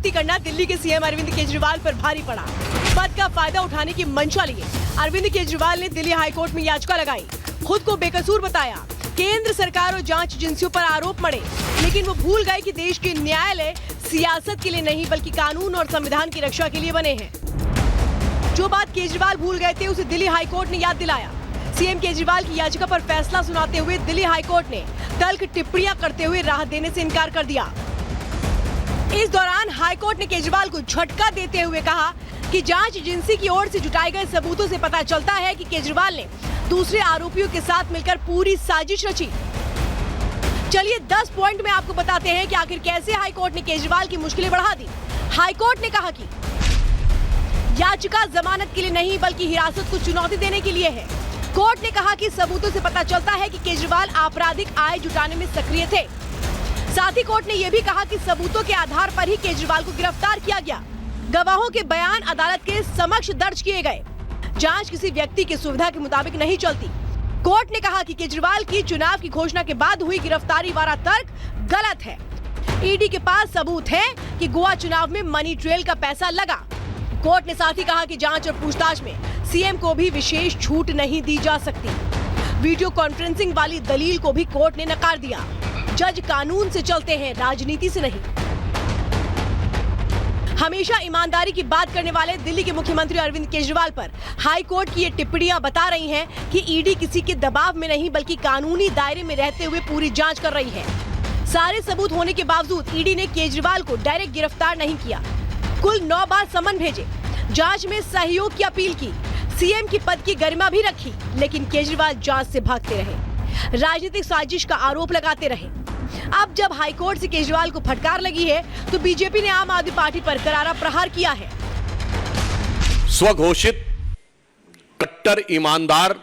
राजनीति करना दिल्ली के सीएम अरविंद केजरीवाल पर भारी पड़ा। पद का फायदा उठाने की मंशा लिए अरविंद केजरीवाल ने दिल्ली हाईकोर्ट में याचिका लगाई। खुद को बेकसूर बताया। केंद्र सरकार और जांच एजेंसियों पर आरोप मढ़े, लेकिन वो भूल गए कि देश के न्यायालय सियासत के लिए नहीं बल्कि कानून और संविधान की रक्षा के लिए बने हैं। जो बात केजरीवाल भूल गए थे उसे दिल्ली हाईकोर्ट ने याद दिलाया। सीएम केजरीवाल की याचिका पर फैसला सुनाते हुए दिल्ली हाईकोर्ट ने तल्ख टिप्पणियां करते हुए राहत देने से इनकार कर दिया। इस दौरान हाईकोर्ट ने केजरीवाल को झटका देते हुए कहा कि जांच एजेंसी की ओर से जुटाए गए सबूतों से पता चलता है कि केजरीवाल ने दूसरे आरोपियों के साथ मिलकर पूरी साजिश रची। चलिए 10 पॉइंट में आपको बताते हैं कि आखिर कैसे हाईकोर्ट ने केजरीवाल की मुश्किलें बढ़ा दी। हाईकोर्ट ने कहा कि याचिका जमानत के लिए नहीं बल्कि हिरासत को चुनौती देने के लिए है। कोर्ट ने कहा कि सबूतों से पता चलता है कि केजरीवाल आपराधिक आय जुटाने में सक्रिय थे। साथ ही कोर्ट ने यह भी कहा कि सबूतों के आधार पर ही केजरीवाल को गिरफ्तार किया गया। गवाहों के बयान अदालत के समक्ष दर्ज किए गए। जांच किसी व्यक्ति की सुविधा के मुताबिक नहीं चलती। कोर्ट ने कहा कि केजरीवाल की चुनाव की घोषणा के बाद हुई गिरफ्तारी वाला तर्क गलत है। ईडी के पास सबूत है कि गोवा चुनाव में मनी ट्रेल का पैसा लगा। कोर्ट ने साथ ही कहा कि जांच और पूछताछ में सीएम को भी विशेष छूट नहीं दी जा सकती। वीडियो कॉन्फ्रेंसिंग वाली दलील को भी कोर्ट ने नकार दिया। जज कानून से चलते हैं, राजनीति से नहीं। हमेशा ईमानदारी की बात करने वाले दिल्ली के मुख्यमंत्री अरविंद केजरीवाल पर हाई कोर्ट की ये टिप्पणियां बता रही हैं कि ईडी किसी के दबाव में नहीं बल्कि कानूनी दायरे में रहते हुए पूरी जांच कर रही है। सारे सबूत होने के बावजूद ईडी ने केजरीवाल को डायरेक्ट गिरफ्तार नहीं किया। कुल 9 बार समन भेजे, जांच में सहयोग की अपील की, सीएम की पद की गरिमा भी रखी, लेकिन केजरीवाल जांच से भागते रहे, राजनीतिक साजिश का आरोप लगाते रहे। अब जब हाईकोर्ट से केजरीवाल को फटकार लगी है तो बीजेपी ने आम आदमी पार्टी पर करारा प्रहार किया है। स्वघोषित कट्टर ईमानदार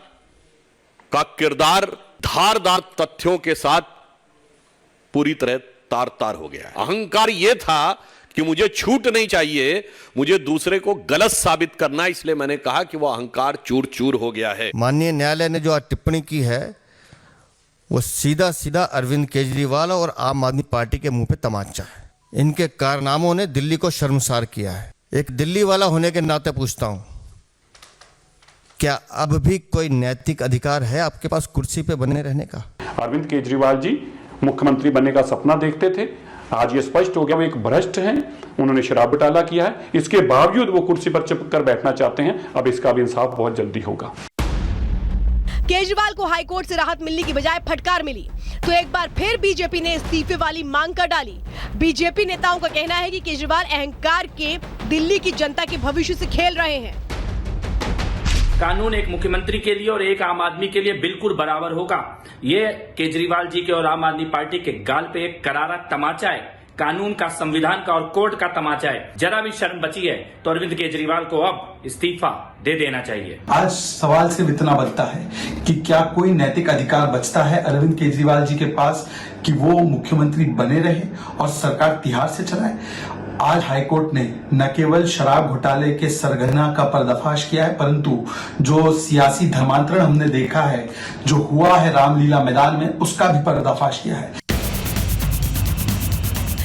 का किरदार धारदार तथ्यों के साथ पूरी तरह तार-तार हो गया है। अहंकार यह था कि मुझे छूट नहीं चाहिए, मुझे दूसरे को गलत साबित करना, इसलिए मैंने कहा कि वो अहंकार चूर चूर हो गया है। माननीय न्यायालय ने जो आज टिप्पणी की है वो सीधा सीधा अरविंद केजरीवाल और आम आदमी पार्टी के मुंह पे तमाचा है। इनके कारनामों ने दिल्ली को शर्मसार किया है। एक दिल्ली वाला होने के नाते पूछता हूं, क्या अब भी कोई नैतिक अधिकार है आपके पास कुर्सी पे बने रहने का? अरविंद केजरीवाल जी मुख्यमंत्री बनने का सपना देखते थे। आज ये स्पष्ट हो गया वो एक भ्रष्ट हैं। उन्होंने शराब घोटाला किया है, इसके बावजूद वो कुर्सी पर चिपक कर बैठना चाहते हैं। अब इसका भी इंसाफ बहुत जल्दी होगा। केजरीवाल को हाईकोर्ट से राहत मिलने की बजाय फटकार मिली तो एक बार फिर बीजेपी ने इस्तीफे वाली मांग कर डाली। बीजेपी नेताओं का कहना है कि केजरीवाल अहंकार के दिल्ली की जनता के भविष्य से खेल रहे हैं। कानून एक मुख्यमंत्री के लिए और एक आम आदमी के लिए बिल्कुल बराबर होगा। ये केजरीवाल जी के और आम आदमी पार्टी के गाल पे एक करारा तमाचा है। कानून का, संविधान का और कोर्ट का तमाचा है। जरा भी शर्म बची है तो अरविंद केजरीवाल को अब इस्तीफा दे देना चाहिए। आज सवाल सिर्फ इतना बनता है कि क्या कोई नैतिक अधिकार बचता है अरविंद केजरीवाल जी के पास कि वो मुख्यमंत्री बने रहे और सरकार तिहाड़ से चलाए। आज हाईकोर्ट ने न केवल शराब घोटाले के सरगना का पर्दाफाश किया है, परंतु जो सियासी धर्मांतरण हमने देखा है, जो हुआ है रामलीला मैदान में, उसका भी पर्दाफाश किया है।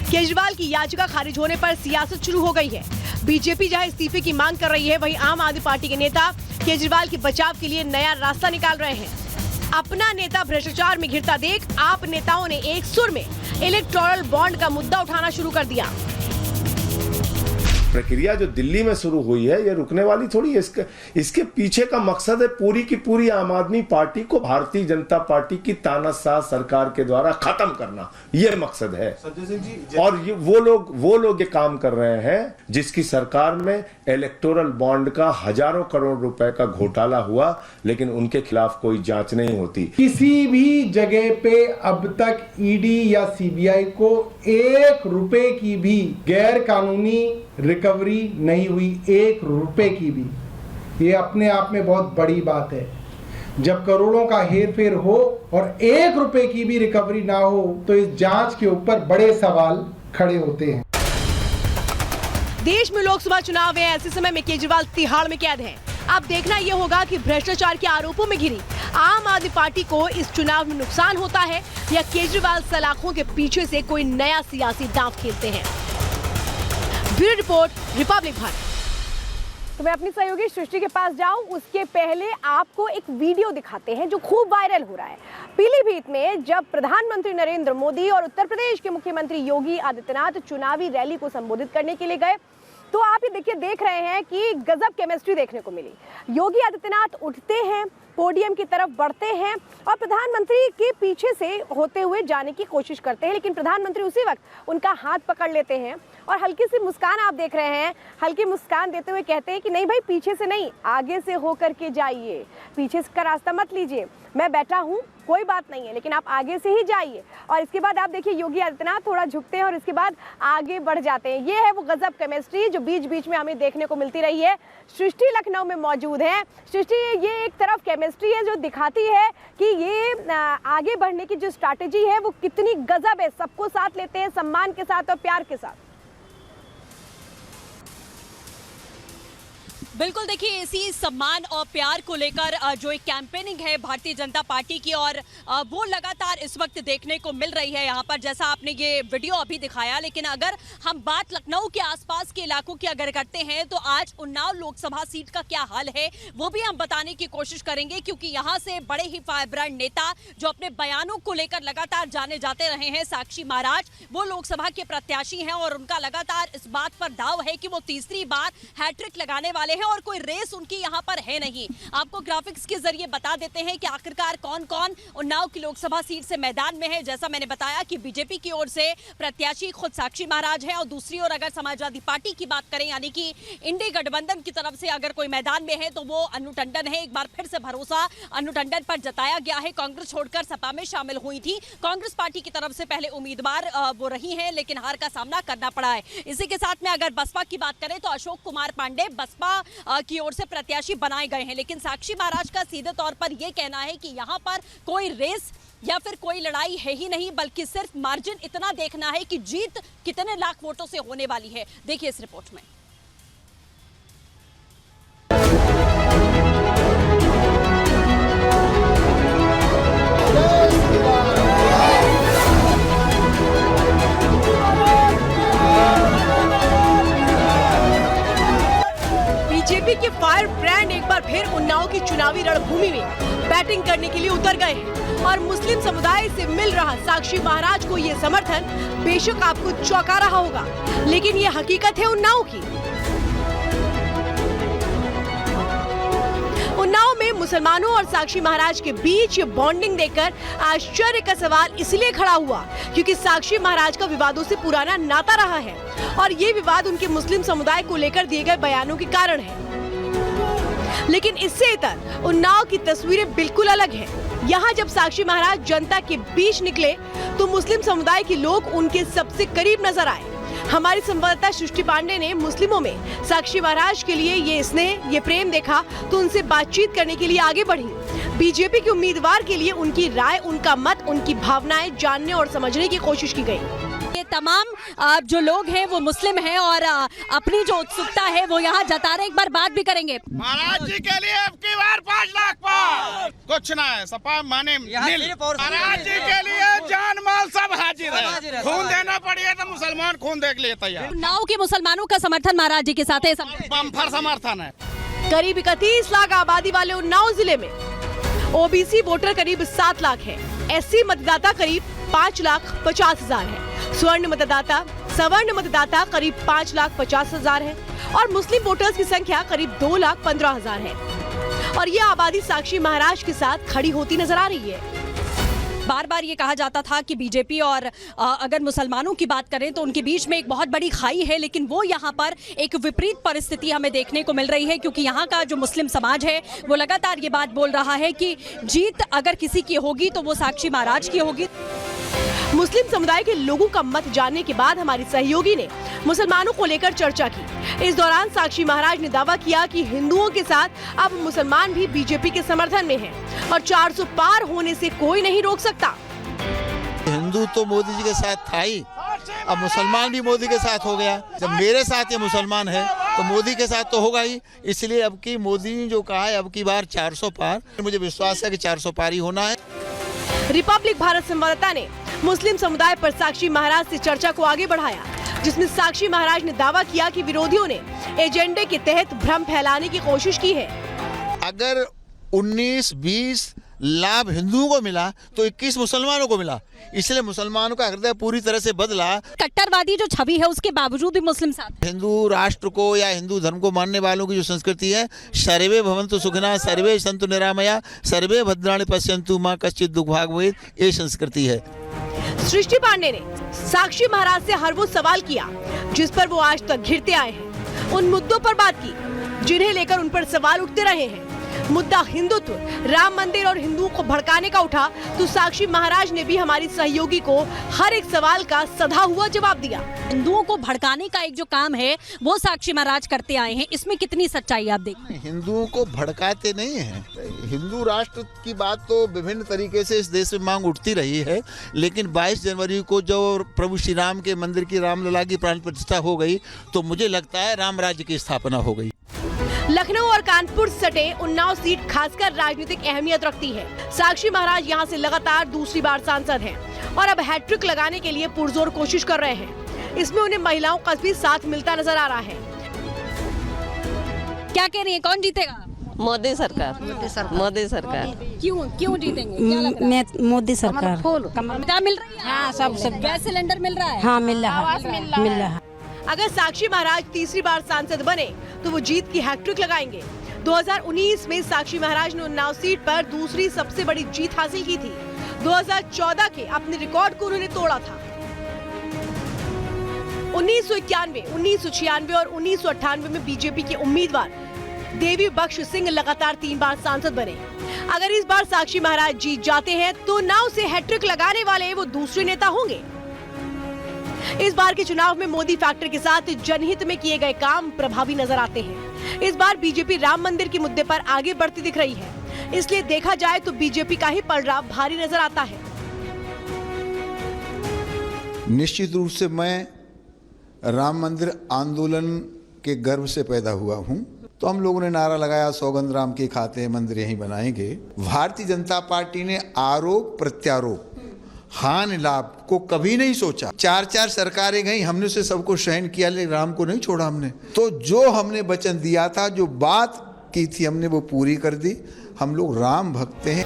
केजरीवाल की याचिका खारिज होने पर सियासत शुरू हो गई है। बीजेपी जहां इस्तीफे की मांग कर रही है, वहीं आम आदमी पार्टी के नेता केजरीवाल के बचाव के लिए नया रास्ता निकाल रहे हैं। अपना नेता भ्रष्टाचार में घिरता देख आप नेताओं ने एक सुर में इलेक्टोरल बॉन्ड का मुद्दा उठाना शुरू कर दिया। प्रक्रिया जो दिल्ली में शुरू हुई है ये रुकने वाली थोड़ी है। इसके पीछे का मकसद है पूरी की पूरी आम आदमी पार्टी को भारतीय जनता पार्टी की तानाशाह सरकार के द्वारा खत्म करना, ये मकसद है। और वो लोग ये काम कर रहे हैं जिसकी सरकार में इलेक्टोरल बॉन्ड का हजारों करोड़ रुपए का घोटाला हुआ, लेकिन उनके खिलाफ कोई जांच नहीं होती। किसी भी जगह पे अब तक ईडी या सीबीआई को 1 रुपए की भी गैर कानूनी रिकवरी नहीं हुई, 1 रुपए की भी। ये अपने आप में बहुत बड़ी बात है। जब करोड़ों का हेरफेर हो और 1 रुपए की भी रिकवरी ना हो तो इस जांच के ऊपर बड़े सवाल खड़े होते हैं। देश में लोकसभा चुनाव है, ऐसे समय में केजरीवाल तिहाड़ में कैद हैं। अब देखना यह होगा कि भ्रष्टाचार के आरोपों में घिरी आम आदमी पार्टी को इस चुनाव में नुकसान होता है या केजरीवाल सलाखों के पीछे से कोई नया सियासी दांव खेलते हैं। Bureau report, Republic Bharat. तो मैं अपनी सहयोगी सृष्टि के पास जाऊं, उसके पहले आपको एक वीडियो दिखाते हैं जो खूब वायरल हो रहा है। पीलीभीत में जब प्रधानमंत्री नरेंद्र मोदी और उत्तर प्रदेश के मुख्यमंत्री योगी आदित्यनाथ चुनावी रैली को संबोधित करने के लिए गए, तो आप ये देखिए देख रहे हैं कि गजब केमिस्ट्री देखने को मिली। योगी आदित्यनाथ उठते हैं, पोडियम की तरफ बढ़ते हैं और प्रधानमंत्री के पीछे से होते हुए जाने की कोशिश करते हैं, लेकिन प्रधानमंत्री उसी वक्त उनका हाथ पकड़ लेते हैं और हल्की सी मुस्कान आप देख रहे हैं, हल्की मुस्कान देते हुए कहते हैं कि नहीं भाई, पीछे से नहीं, आगे से होकर के जाइए, पीछे का रास्ता मत लीजिए, मैं बैठा हूँ, कोई बात नहीं है, लेकिन आप आगे से ही जाइए। और इसके बाद आप देखिए योगी आदित्यनाथ थोड़ा झुकते हैं और इसके बाद आगे बढ़ जाते हैं। ये है वो गजब केमिस्ट्री जो बीच बीच में हमें देखने को मिलती रही है। सृष्टि लखनऊ में मौजूद है। सृष्टि, ये एक तरफ केमिस्ट्री है जो दिखाती है कि ये आगे बढ़ने की जो स्ट्रैटेजी है वो कितनी गजब है, सबको साथ लेते हैं, सम्मान के साथ और प्यार के साथ। बिल्कुल, देखिए इसी सम्मान और प्यार को लेकर जो एक कैंपेनिंग है भारतीय जनता पार्टी की, और वो लगातार इस वक्त देखने को मिल रही है यहाँ पर, जैसा आपने ये वीडियो अभी दिखाया। लेकिन अगर हम बात लखनऊ के आसपास के इलाकों की अगर करते हैं तो आज उन्नाव लोकसभा सीट का क्या हाल है वो भी हम बताने की कोशिश करेंगे, क्योंकि यहाँ से बड़े ही फायरब्रांड नेता जो अपने बयानों को लेकर लगातार जाने जाते रहे हैं, साक्षी महाराज, वो लोकसभा के प्रत्याशी हैं और उनका लगातार इस बात पर दाव है कि वो तीसरी बार हैट्रिक लगाने वाले हैं और कोई रेस उनकी यहाँ पर है नहीं। आपको ग्राफिक्स के जरिए बता देते हैं कि आखिरकार कौन कौन उन्नाव की लोकसभा सीट से मैदान में है। जैसा मैंने बताया कि बीजेपी की ओर से प्रत्याशी खुद साक्षी महाराज है और दूसरी ओर अगर समाजवादी पार्टी की बात करें, यानी कि इंडी गठबंधन की तरफ से अगर कोई मैदान में है तो वो अनु टंडन है। एक बार फिर से भरोसा अनु टंडन पर जताया गया है। कांग्रेस छोड़कर सपा में शामिल हुई थी। कांग्रेस पार्टी की तरफ से पहले उम्मीदवार वो रही हैं, लेकिन हार का सामना करना पड़ा है। इसी के साथ में अगर बसपा की बात करें तो अशोक कुमार पांडे बसपा की ओर से प्रत्याशी बनाए गए हैं। लेकिन साक्षी महाराज का सीधे तौर पर यह कहना है कि यहां पर कोई रेस या फिर कोई लड़ाई है ही नहीं, बल्कि सिर्फ मार्जिन इतना देखना है कि जीत कितने लाख वोटों से होने वाली है। देखिए इस रिपोर्ट में। बीजेपी के फायर ब्रांड एक बार फिर उन्नाव की चुनावी रणभूमि में बैटिंग करने के लिए उतर गए हैं और मुस्लिम समुदाय से मिल रहा साक्षी महाराज को ये समर्थन बेशक आपको चौंका रहा होगा, लेकिन ये हकीकत है उन्नाव की। उन्नाव में मुसलमानों और साक्षी महाराज के बीच ये बॉन्डिंग देखकर आश्चर्य का सवाल इसलिए खड़ा हुआ क्योंकि साक्षी महाराज का विवादों से पुराना नाता रहा है और ये विवाद उनके मुस्लिम समुदाय को लेकर दिए गए बयानों के कारण है। लेकिन इससे इतर उन्नाव की तस्वीरें बिल्कुल अलग हैं। यहाँ जब साक्षी महाराज जनता के बीच निकले तो मुस्लिम समुदाय के लोग उनके सबसे करीब नजर आए। हमारी संवाददाता सृष्टि पांडे ने मुस्लिमों में साक्षी महाराज के लिए ये स्नेह, ये प्रेम देखा तो उनसे बातचीत करने के लिए आगे बढ़ी। बीजेपी के उम्मीदवार के लिए उनकी राय, उनका मत, उनकी भावनाएं जानने और समझने की कोशिश की गई। ये तमाम जो लोग हैं वो मुस्लिम हैं और अपनी जो उत्सुकता है वो यहाँ जता रहे। एक बार बात भी करेंगे। महाराज जी के लिए अब की बार 5 लाख पार कुछ ना है, सपा माने महाराज जी के लिए जान माल सब हाजिर है। खून देना पड़े तो मुसलमान खून देख लिए तैयार। उन्नाव के मुसलमानों का समर्थन महाराज जी के साथ है, बम्पर समर्थन है। करीब 31 लाख आबादी वाले उन्नाव जिले में ओबीसी वोटर करीब 7 लाख है। एससी मतदाता करीब 5,50,000 है। सवर्ण मतदाता करीब 5,50,000 है और मुस्लिम वोटर्स की संख्या करीब 2,15,000 है। और ये आबादी साक्षी महाराज के साथ खड़ी होती नजर आ रही है। बार बार ये कहा जाता था कि बीजेपी और अगर मुसलमानों की बात करें तो उनके बीच में एक बहुत बड़ी खाई है, लेकिन वो यहाँ पर एक विपरीत परिस्थिति हमें देखने को मिल रही है, क्योंकि यहाँ का जो मुस्लिम समाज है वो लगातार ये बात बोल रहा है कि जीत अगर किसी की होगी तो वो साक्षी महाराज की होगी। मुस्लिम समुदाय के लोगों का मत जानने के बाद हमारी सहयोगी ने मुसलमानों को लेकर चर्चा की। इस दौरान साक्षी महाराज ने दावा किया कि हिंदुओं के साथ अब मुसलमान भी बीजेपी के समर्थन में हैं और 400 पार होने से कोई नहीं रोक सकता। हिंदू तो मोदी जी के साथ था ही, अब मुसलमान भी मोदी के साथ हो गया। जब मेरे साथ ये मुसलमान है तो मोदी के साथ तो होगा ही, इसलिए अब की मोदी ने जो कहा है अब की बार 400 पार, मुझे विश्वास है कि 400 पार ही होना है। रिपब्लिक भारत संवाददाता ने मुस्लिम समुदाय पर साक्षी महाराज से चर्चा को आगे बढ़ाया। जिसमें साक्षी महाराज ने दावा किया कि विरोधियों ने एजेंडे के तहत भ्रम फैलाने की कोशिश की है। अगर 19-20 लाभ हिंदुओं को मिला तो 21 मुसलमानों को मिला, इसलिए मुसलमानों का हृदय पूरी तरह से बदला। कट्टरवादी जो छवि है उसके बावजूद भी मुस्लिम साथ। हिंदू राष्ट्र को या हिंदू धर्म को मानने वालों की जो संस्कृति है, सर्वे भवन्तु सुखिनः, सर्वे सन्तु निरामया, सर्वे भद्राणि पश्यन्तु मा कश्चित् दुःखभाग् भवेत्, ये संस्कृति है। सृष्टि पांडे ने साक्षी महाराज से हर वो सवाल किया जिस पर वो आज तक घिरते आए हैं, उन मुद्दों पर बात की जिन्हें लेकर उन पर सवाल उठते रहे हैं। मुद्दा हिंदुत्व, राम मंदिर और हिंदुओं को भड़काने का उठा तो साक्षी महाराज ने भी हमारी सहयोगी को हर एक सवाल का सधा हुआ जवाब दिया। हिंदुओं को भड़काने का एक जो काम है वो साक्षी महाराज करते आए हैं, इसमें कितनी सच्चाई आप देखते हैं? हिंदुओं को भड़काते नहीं हैं। हिंदू राष्ट्र की बात तो विभिन्न तरीके से इस देश में मांग उठती रही है, लेकिन 22 जनवरी को जब प्रभु श्री राम के मंदिर की रामलला की प्राण प्रतिष्ठा हो गई तो मुझे लगता है राम राज्य की स्थापना हो गई। लखनऊ और कानपुर सटे उन्नाव सीट खासकर राजनीतिक अहमियत रखती है। साक्षी महाराज यहां से लगातार दूसरी बार सांसद हैं और अब हैट्रिक लगाने के लिए पुरजोर कोशिश कर रहे हैं। इसमें उन्हें महिलाओं का भी साथ मिलता नजर आ रहा है। क्या कह रही है, कौन जीतेगा? मोदी सरकार। मोदी सरकार। क्यों जीतेंगे? क्या लग रहा है? मोदी सरकार। क्या मिल रही है? हाँ, सब गैस सिलेंडर मिल रहा है? हाँ, मिल रहा है। अगर साक्षी महाराज तीसरी बार सांसद बने तो वो जीत की हैट्रिक लगाएंगे। 2019 में साक्षी महाराज ने उन्नाव सीट पर दूसरी सबसे बड़ी जीत हासिल की थी। 2014 के अपने रिकॉर्ड को उन्होंने तोड़ा था। 1991, 1996 और 1998 में बीजेपी के उम्मीदवार देवी बख्श सिंह लगातार 3 बार सांसद बने। अगर इस बार साक्षी महाराज जीत जाते हैं तो नाव से हैट्रिक लगाने वाले वो दूसरे नेता होंगे। इस बार के चुनाव में मोदी फैक्टर के साथ जनहित में किए गए काम प्रभावी नजर आते हैं। इस बार बीजेपी राम मंदिर के मुद्दे पर आगे बढ़ती दिख रही है, इसलिए देखा जाए तो बीजेपी का ही पलड़ा भारी नजर आता है। निश्चित रूप से मैं राम मंदिर आंदोलन के गर्व से पैदा हुआ हूं, तो हम लोगों ने नारा लगाया सौगंध राम के खाते मंदिर यहीं बनाएंगे। भारतीय जनता पार्टी ने आरोप प्रत्यारोप हानि लाभ को कभी नहीं सोचा। 4 सरकारें गई, हमने उसे सबको सहन किया, लेकिन राम को नहीं छोड़ा हमने। तो जो हमने वचन दिया था, जो बात की थी, हमने वो पूरी कर दी। हम लोग राम भक्त हैं।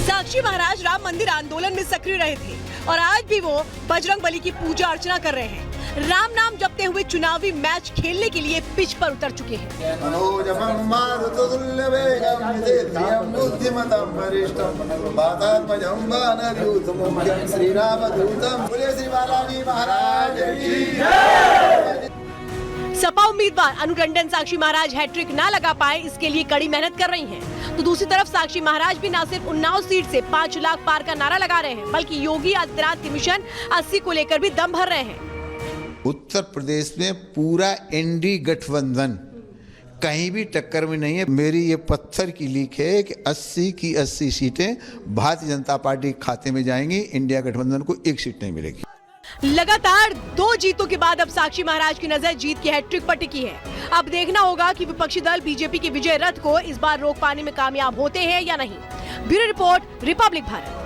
साक्षी महाराज राम मंदिर आंदोलन में सक्रिय रहे थे और आज भी वो बजरंग बली की पूजा अर्चना कर रहे हैं। राम नाम जपते हुए चुनावी मैच खेलने के लिए पिच पर उतर चुके हैं। सपा उम्मीदवार अनु टंडन साक्षी महाराज हैट्रिक ना लगा पाए, इसके लिए कड़ी मेहनत कर रही हैं। तो दूसरी तरफ साक्षी महाराज भी न सिर्फ उन्नाव सीट से 5 लाख पार का नारा लगा रहे हैं, बल्कि योगी आदित्यनाथ के मिशन 80 को लेकर भी दम भर रहे हैं। उत्तर प्रदेश में पूरा एनडी गठबंधन कहीं भी टक्कर में नहीं है। मेरी ये पत्थर की लीक है कि 80 की 80 सीटें भारतीय जनता पार्टी के खाते में जाएंगी। इंडिया गठबंधन को 1 सीट नहीं मिलेगी। लगातार 2 जीतों के बाद अब साक्षी महाराज की नजर जीत की हैट्रिक पर टिकी है। अब देखना होगा कि विपक्षी दल बीजेपी के विजय रथ को इस बार रोक पाने में कामयाब होते हैं या नहीं। Bureau report, Republic Bharat.